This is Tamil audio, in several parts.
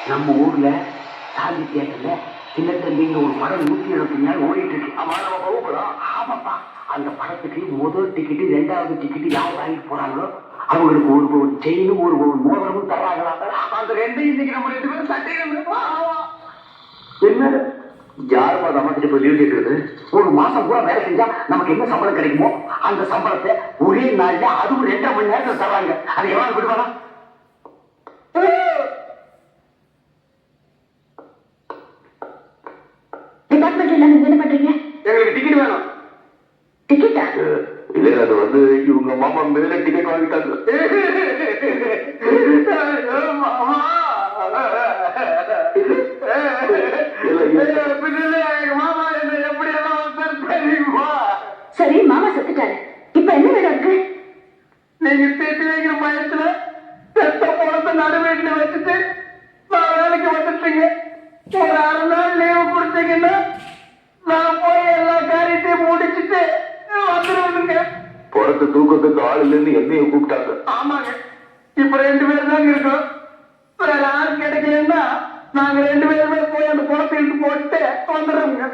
நம்ம ஊர்ல சாந்தி தியேட்டர்ல சின்ன தம்பிங்க ஒரு படம் 170 நாள் ஓடிட்டு இருக்கு. ஆமாப்பா, அந்த படத்துக்கு முதல் டிக்கெட்டு 2வது டிக்கெட்டு யார் வாங்கிட்டு போறாங்களோ அவங்களுக்கு ஒரு பவுன் செயினும் ஒரு பவுன் மோதிரமும் தர்றாங்களா. அந்த ரெண்டையும் இன்னைக்கு நம்ம 2 பேரும் சட்டையில என்ன யாருமா நமக்கு இப்ப லீவ் கேட்கறது? ஒரு மாசம் கூட வேலை செஞ்சா நமக்கு என்ன சம்பளம் கிடைக்குமோ அந்த சம்பளத்தை ஒரே நாள்ல அதுவும் 2.5 மணி நேரத்தில் தர்றாங்க. அதை எவ்வளவு விடுவானா? டிபார்ட்மெண்ட்ல நீங்க என்ன பண்றீங்க? எங்களுக்கு டிக்கெட் வேணும். டிக்கெட்டா? இல்ல, அது வந்து இவங்க மாமா மேல டிக்கெட் வாங்கிட்டாங்க. மாமா என்ன எப்படி எல்லாம் தெரியுமா? சரி, மாமா செத்துட்டாரு. இப்ப என்ன வேலை இருக்கு? நீங்க பேட்டி வைக்கிற பயத்துல செத்த பணத்தை நடுவேட்டில வச்சுட்டு நான் வேலைக்கு வந்துட்டீங்க. ஒரு 1/2 நாள் லீவு கொடுத்தீங்கன்னா நான் போய் எல்லா காரியத்தையும் முடிச்சுட்டு வந்துருவேனுங்க. பணத்தை தூக்கத்துக்கு ஆள் இல்லைன்னு என்னைய கூப்பிட்டாங்க. ஆமாங்க, இப்ப 2 பேர் தாங்க இருக்கோம். வேற யாரும் கிடைக்கலன்னா நாங்க 2 பேருமே போய் அந்த பணத்தை இழுத்து போட்டு வந்துடுறோங்க.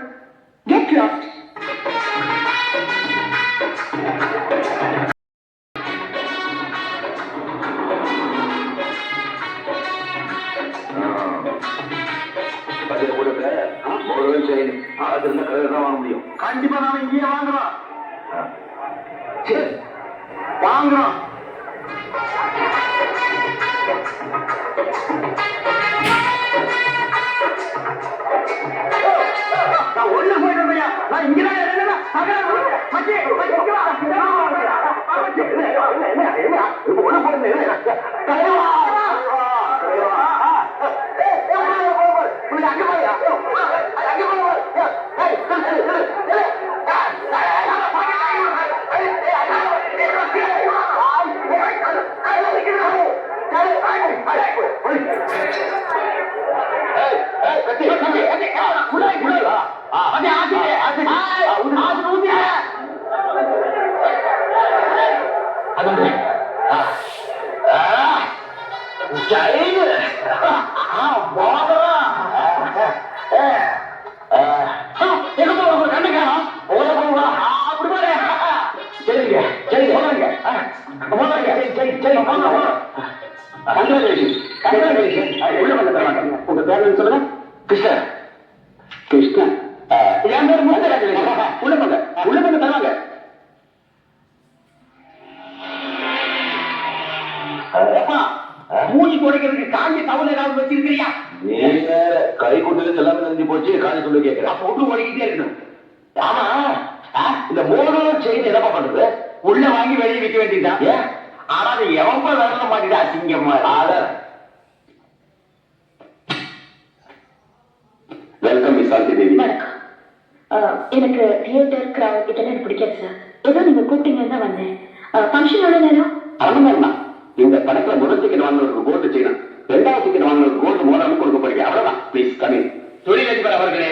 Get lost. வாங்க முடியும். கண்டிப்பா நாம இங்கேயே வாங்குறோம். வாங்குறோம். நான் ஒண்ணு போயிட்டு நான் இங்கதான் உங்க பேர் சொல்லுங்க. கிருஷ்ணன். கிருஷ்ணன் என் பேர் உள்ள பண்ண தருவாங்க. மூடி துடைக்கிறதுக்கு காஞ்சி டவுல் ஏதாவது வச்சிருக்கிறியா? கை கொண்டு எல்லாமே நெஞ்சு போச்சு. காஞ்சி சொல்லி கேட்கிறேன். அப்ப ஒன்று ஓடிக்கிட்டே இருக்கணும். ஆமா, இந்த மோதிரம் செயின் என்னப்பா பண்றது? உள்ள வாங்கி வெளியே விற்க வேண்டியதுதான். ஆனா அது எவப்ப விரல மாட்டேங்குது அசிங்கமா. வெல்கம் மிஸ் சாந்தி தேவி. எனக்கு தியேட்டர் கிரவுட் இதெல்லாம் எனக்கு பிடிக்காது சார். ஏதோ நீங்க கூப்பிட்டீங்கன்னு தான் வந்தேன். ஃபங்க்ஷன் எவ்வளவு நேரம்? 1/2 மணி நேரம் தான். இந்த படத்துல முதல் டிக்கெட் வாங்குறதுக்கு கோல்டு செய்யணும், 2வது டிக்கெட் வாங்குறதுக்கு கோல்டு மோதிரம் கொடுக்க போறீங்க. அவ்வளவுதான். ப்ளீஸ் கம்மி. தொழிலதிபர் அவர்களே,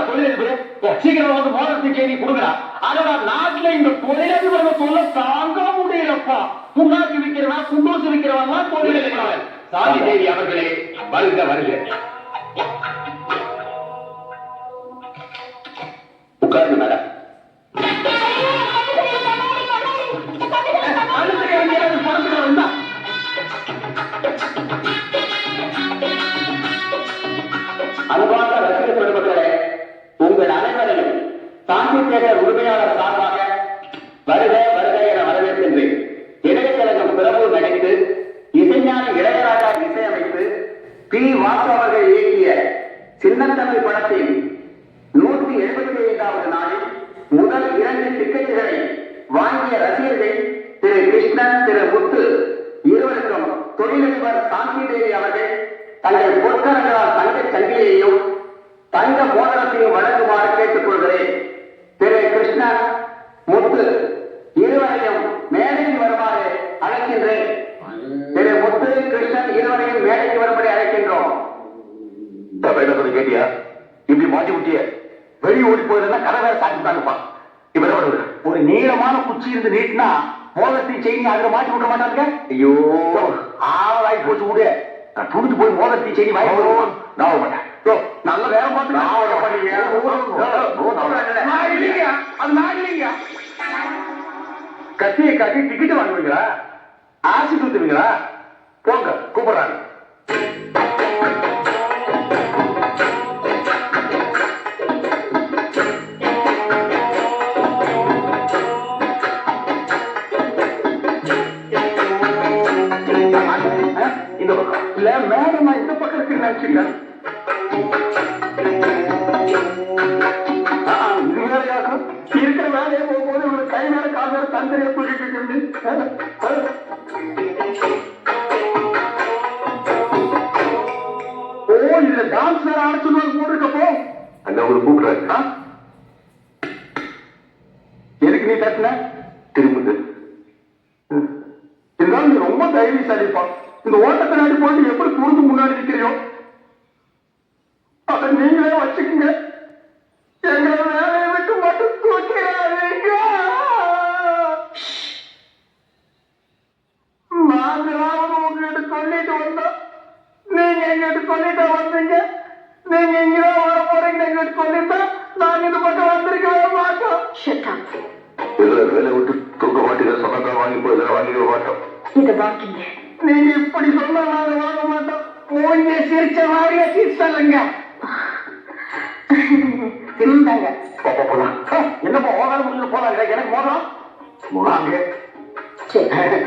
தொழிலதிபர் சீக்கிரம் வந்து மோதிரத்தை செய்தி கொடுக்குறா. அதோட நாட்டுல இந்த தொழிலதிபர் சொல்ல தாங்க முடியலப்பா. புண்ணாக்கு விற்கிறவன் குண்டூசு விற்கிறவன் தொழிலதிபர். சாந்தி தேவி அவர்களே, வருக வருக. உட்காருங்க மேடம். அன்பான ரசிக பெருமக்களே, உங்கள் அனைவரையும் சாந்தி தியேட்டர் உரிமையாளர் சார்பாக வருக வருக என வரவேற்கின்றேன். இளையதளகம் பிரபு நடித்து இசைஞானி இளையராஜா இசையமைத்து பி. வாசு அவர்கள் இயக்கிய சின்னத்தமிழ் படத்தின் 175வது நாளில் முதல் 2 டிக்கெட்டுகளை வாங்கிய ரசிகர்கள் திரு கிருஷ்ணன், திரு முத்து இருவருக்கும் தொழிலதிபர் சாந்தி தேவி அவர்கள் தங்கள் பொற்கரங்களால் தங்க சங்கிலியையும் தங்க மோதிரத்தையும் வழங்குமாறு கேட்டுக் கொள்கிறேன். திரு கிருஷ்ணன், முத்து இருவரையும் மேடைக்கு வருமாறு அழைக்கின்றேன். திரு முத்து, கிருஷ்ணன் இருவரையும் மேடைக்கு வரும்படி அழைக்கின்றோம். கேட்டியா? இப்படி மாட்டி விட்டிய வெளியே ஓடி போயிருந்தா கதை வேற சாட்டிட்டாங்கப்பா. இவர் ஒரு நீளமான குச்சி இருந்து நீட்டினா மோதத்தை செய்ய அதுல மாட்டி விட மாட்டாங்க. ஐயோ, ஆளாய் போச்சு விடு. நான் துணிச்சு போய் மோதிரத்தை செடி வாங்கி நான் வர மாட்டேன். நல்ல வேலை பார்த்து அது நான் இல்லைங்க. கத்தியை காட்டி டிக்கெட் வாங்குவீங்களா? ஆசி தூத்துவீங்களா? போங்க, கூப்பிடுறாங்க. இந்த பக்கம் இல்ல, மேடம் நான் இந்த பக்கம் இருக்கு நினைச்சுட்டேன். இது வேலையாகும். இருக்கிற வேலையை போகும்போது இவங்களுக்கு கை மேல கால் மேல தந்திரியை தூக்கிட்டு இருக்கு. ஓ, இதுல டான்ஸ் வேற ஆட சொல்லுவாங்க போட்டிருக்கப்போ அந்த உங்களுக்கு கூப்பிடுறாரு. எதுக்கு நீ தட்டின? திரும்புது. இருந்தாலும் நீ ரொம்ப தைரியசாலிப்பா. இந்த ஓட்டத்தை நாடி போட்டு எப்படி புரிந்து முன்னாடி நிற்கிறியோ அதை நீங்களே வச்சுக்கோங்க. எங்களை வேலையை விட்டு மட்டும் தூக்கிறாதீங்க. நாங்களாவது உங்ககிட்ட சொல்லிட்டு வந்தோம், நீங்க எங்கிட்ட சொல்லிட்டு வந்தீங்க. நீங்க இங்கதான் வர போறீங்க எங்கிட்ட சொல்லிட்டா நாங்க இந்த பக்கம் வந்திருக்கவே மாட்டோம். வேலை விட்டு தூக்க மாட்டீங்க. சொன்னதான் வாங்கி போய் வாங்கிக்க மாட்டோம். இதை வாங்கிங்க. நீங்க இப்படி சொன்னா நாங்க வாங்க மாட்டோம். மூஞ்ச சிரிச்ச மாதிரியே சிரிச்சல்லுங்க. இருந்தாங்க போலாம். என்னப்பா ஓகால முடிஞ்சு போலாங்க. எனக்கு மோதிரம் வாங்க. சரி.